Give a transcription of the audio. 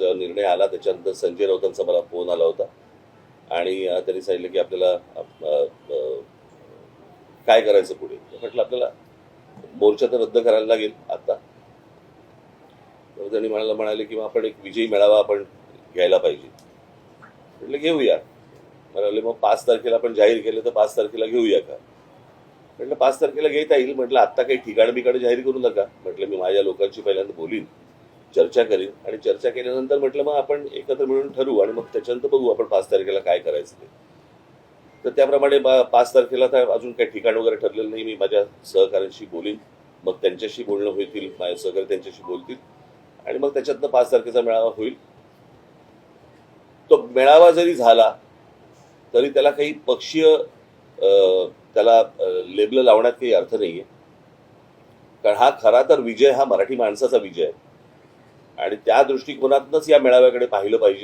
जेव्हा निर्णय आला त्याच्यानंतर संजय राऊतांचा मला फोन आला होता आणि त्यांनी सांगितलं की आपल्याला काय करायचं पुढे. म्हटलं आपल्याला मोर्चा तर रद्द करायला लागेल आता. तर त्यांनी म्हणाले की आपण एक विजयी मेळावा आपण घ्यायला पाहिजे. म्हटलं घेऊया. म्हणाले मग 5 तारखेला आपण जाहीर केलं तर 5 तारखेला घेऊया का. म्हटलं 5 तारखेला घेता येईल. म्हटलं आत्ता काही ठिकाण बिकाणं जाहीर करू नका. म्हटलं मी माझ्या लोकांशी पहिल्यांदा बोलीन, चर्चा करीन आणि चर्चा केल्यानंतर म्हटलं मग आपण एकत्र मिळून ठरवू आणि मग त्याच्यानंतर बघू आपण 5 तारखेला काय करायचं ते. तर त्याप्रमाणे 5 तारखेला तर अजून काही ठिकाण वगैरे ठरलेलं नाही. मी माझ्या सहकाऱ्यांशी बोलीन, मग त्यांच्याशी बोलणं होईल, माझे सहकारी त्यांच्याशी बोलतील आणि मग त्याच्यातनं 5 तारखेचा मेळावा होईल. तो मेळावा जरी झाला तरी त्याला काही पक्षीय त्याला लेबल लावण्यात काही अर्थ नाहीये. कारण हा खरा तर विजय हा मराठी माणसाचा विजय आहे आणि त्या दृष्टिकोनातूनच या मेळाव्याकडे पाहिलं पाहिजे.